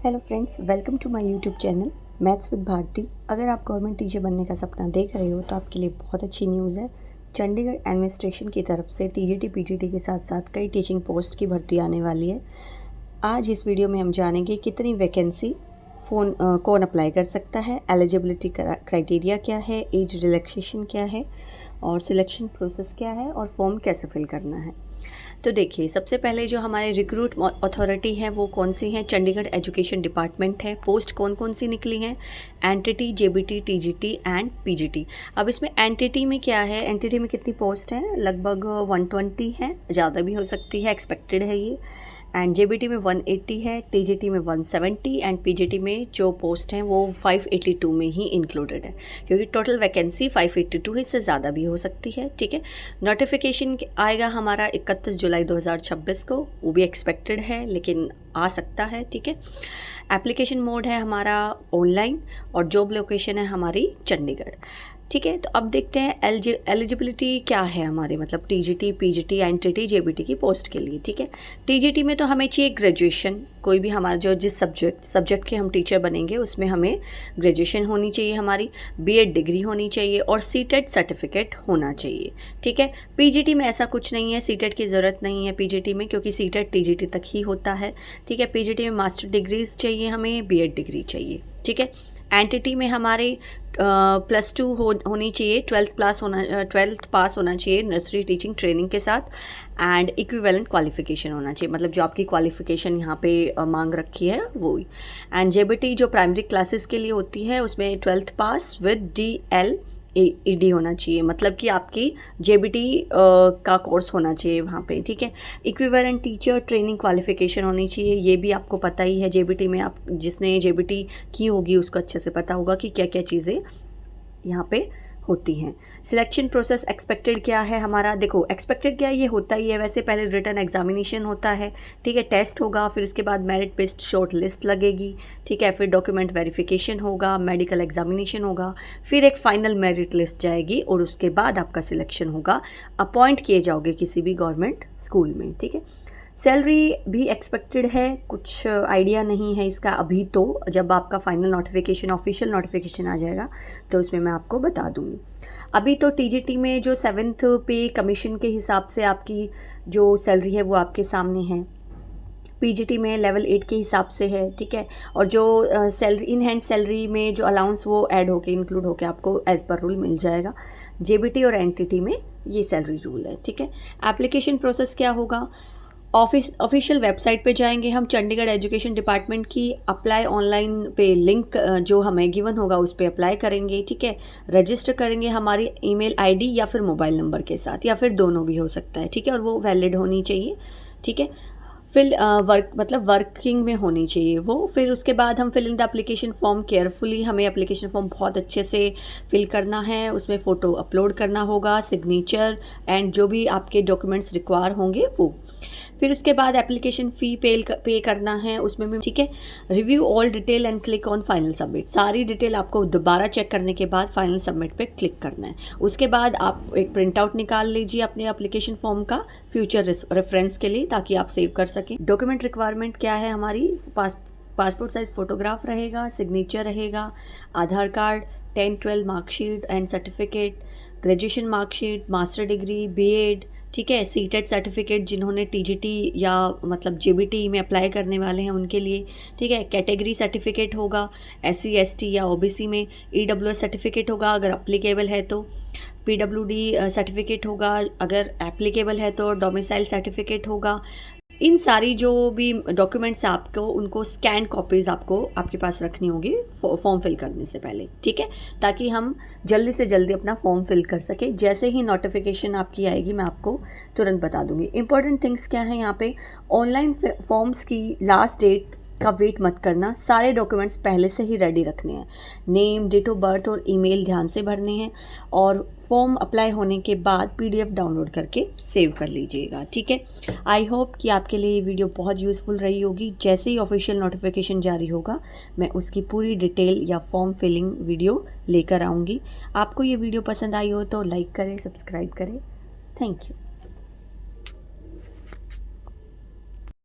Hello friends, welcome to my YouTube channel maths with Bharti. अगर आप government teacher बनने का सपना देख रहे हो तो आपके लिए बहुत अच्छी न्यूज़ है। चंडीगढ़ एडमिनिस्ट्रेशन की तरफ से टीजीटी पीजीटी के साथ साथ कई टीचिंग पोस्ट की भर्ती आने वाली है। आज इस वीडियो में हम जानेंगे कितनी वैकेंसी कौन अप्लाई कर सकता है, एलिजिबिलिटी क्राइटेरिया क्या है, एज रिलैक्सेशन क्या है और सिलेक्शन प्रोसेस क्या है और फॉर्म कैसे फिल करना है। तो देखिए, सबसे पहले जो हमारे रिक्रूट अथॉरिटी है वो कौन सी है, चंडीगढ़ एजुकेशन डिपार्टमेंट है। पोस्ट कौन कौन सी निकली हैं, NTT, JBT, TGT and PGT. अब इसमें एनटीटी में क्या है, एनटीटी में कितनी पोस्ट हैं, लगभग 120 है, ज़्यादा भी हो सकती है, एक्सपेक्टेड है ये। एंड जेबीटी में 180 है, टीजीटी में 170 एंड पीजीटी में जो पोस्ट हैं वो 582 में ही इंक्लूडेड है, क्योंकि टोटल वैकेंसी 582 है, इससे ज़्यादा भी हो सकती है। ठीक है, नोटिफिकेशन आएगा हमारा 31 जुलाई 2026 को, वो भी एक्सपेक्टेड है लेकिन आ सकता है। ठीक है, एप्लीकेशन मोड है हमारा ऑनलाइन और जॉब लोकेशन है हमारी चंडीगढ़। ठीक है, तो अब देखते हैं एलिजिबिलिटी क्या है हमारे, मतलब टीजीटी, पीजीटी, एनटीटी, जेबीटी की पोस्ट के लिए। ठीक है, टीजीटी में तो हमें चाहिए ग्रेजुएशन, कोई भी हमारा जो जिस सब्जेक्ट के हम टीचर बनेंगे उसमें हमें ग्रेजुएशन होनी चाहिए, हमारी बीएड डिग्री होनी चाहिए और सीटेट सर्टिफिकेट होना चाहिए। ठीक है, पीजीटी में ऐसा कुछ नहीं है, सीटेट की ज़रूरत नहीं है पीजीटी में, क्योंकि सीटेट टीजीटी तक ही होता है। ठीक है, पीजीटी में मास्टर डिग्रीज चाहिए, हमें बीएड डिग्री चाहिए। ठीक है, एनटीटी में हमारे +2 होनी चाहिए, 12th पास होना चाहिए नर्सरी टीचिंग ट्रेनिंग के साथ एंड इक्विवेलेंट क्वालिफिकेशन होना चाहिए, मतलब जो आपकी क्वालिफिकेशन यहाँ पे मांग रखी है वो ही। एंड जेबीटी जो प्राइमरी क्लासेस के लिए होती है उसमें 12th पास विद DL/ED होना चाहिए, मतलब कि आपकी जेबीटी का कोर्स होना चाहिए वहाँ पे। ठीक है, इक्विवेलेंट टीचर ट्रेनिंग क्वालिफिकेशन होनी चाहिए, ये भी आपको पता ही है। जेबीटी में आप जिसने जेबीटी की होगी उसको अच्छे से पता होगा कि क्या क्या चीज़ें यहाँ पे होती हैं। सिलेक्शन प्रोसेस एक्सपेक्टेड क्या है हमारा, देखो एक्सपेक्टेड क्या है, ये होता ही है वैसे। पहले रिटन एग्जामिनेशन होता है, ठीक है, टेस्ट होगा, फिर उसके बाद मेरिट बेस्ड शॉर्ट लिस्ट लगेगी। ठीक है, फिर डॉक्यूमेंट वेरिफिकेशन होगा, मेडिकल एग्जामिनेशन होगा, फिर एक फाइनल मेरिट लिस्ट जाएगी और उसके बाद आपका सिलेक्शन होगा, अपॉइंट किए जाओगे किसी भी गवर्नमेंट स्कूल में। ठीक है, सैलरी भी एक्सपेक्टेड है, कुछ आइडिया नहीं है इसका अभी, तो जब आपका फाइनल नोटिफिकेशन, ऑफिशियल नोटिफिकेशन आ जाएगा तो उसमें मैं आपको बता दूंगी। अभी तो टीजीटी में जो 7th पे कमीशन के हिसाब से आपकी जो सैलरी है वो आपके सामने है, पीजीटी में लेवल 8 के हिसाब से है। ठीक है, और जो सैलरी इन हैंड सैलरी में जो अलाउंस वो ऐड होके इंक्लूड होके आपको एज पर रूल मिल जाएगा। जेबीटी और एनटीटी में ये सैलरी रूल है। ठीक है, एप्लीकेशन प्रोसेस क्या होगा, ऑफिशियल वेबसाइट पे जाएंगे हम, चंडीगढ़ एजुकेशन डिपार्टमेंट की अप्लाई ऑनलाइन पे लिंक जो हमें गिवन होगा उस पर अप्लाई करेंगे। ठीक है, रजिस्टर करेंगे हमारी ईमेल आईडी या फिर मोबाइल नंबर के साथ, या फिर दोनों भी हो सकता है। ठीक है, और वो वैलिड होनी चाहिए। ठीक है, फिर वर्किंग में होनी चाहिए वो। फिर उसके बाद हम fill in the application form carefully, हमें एप्लीकेशन फॉर्म बहुत अच्छे से फिल करना है, उसमें फ़ोटो अपलोड करना होगा, सिग्नेचर एंड जो भी आपके डॉक्यूमेंट्स रिक्वायर होंगे वो। फिर उसके बाद एप्लीकेशन फ़ी पे करना है उसमें भी। ठीक है, review all detail and click on final submit, सारी डिटेल आपको दोबारा चेक करने के बाद फाइनल सबमिट पे क्लिक करना है। उसके बाद आप एक प्रिंट आउट निकाल लीजिए अपने एप्लीकेशन फॉर्म का फ्यूचर रेफरेंस के लिए, ताकि आप सेव कर सकें। डॉक्यूमेंट रिक्वायरमेंट क्या है हमारी, पासपोर्ट साइज़ फ़ोटोग्राफ रहेगा, सिग्नेचर रहेगा, Aadhaar card, 10-12 marksheet and certificate, graduation marksheet, master degree, BEd. ठीक है, सीटेट सर्टिफिकेट जिन्होंने टीजीटी या मतलब जेबीटी में अप्लाई करने वाले हैं उनके लिए। ठीक है, कैटेगरी सर्टिफिकेट होगा, SC ST या OBC में, EWS सर्टिफिकेट होगा अगर अप्लीकेबल है तो, PWD सर्टिफिकेट होगा अगर एप्लीकेबल है तो, डोमिसाइल सर्टिफिकेट होगा। इन सारी जो भी डॉक्यूमेंट्स आपको उनको स्कैन कॉपीज़ आपको आपके पास रखनी होगी फॉर्म फिल करने से पहले। ठीक है, ताकि हम जल्दी से जल्दी अपना फॉर्म फिल कर सके। जैसे ही नोटिफिकेशन आपकी आएगी मैं आपको तुरंत बता दूंगी। इंपॉर्टेंट थिंग्स क्या है यहाँ पे, ऑनलाइन फॉर्म्स की लास्ट डेट का वेट मत करना, सारे डॉक्यूमेंट्स पहले से ही रेडी रखने हैं, नेम, डेट ऑफ बर्थ और ईमेल ध्यान से भरने हैं, और फॉर्म अप्लाई होने के बाद PDF डाउनलोड करके सेव कर लीजिएगा। ठीक है, आई होप कि आपके लिए ये वीडियो बहुत यूज़फुल रही होगी। जैसे ही ऑफिशियल नोटिफिकेशन जारी होगा मैं उसकी पूरी डिटेल या फॉर्म फिलिंग वीडियो लेकर आऊँगी। आपको ये वीडियो पसंद आई हो तो लाइक करें, सब्सक्राइब करें। Thank you.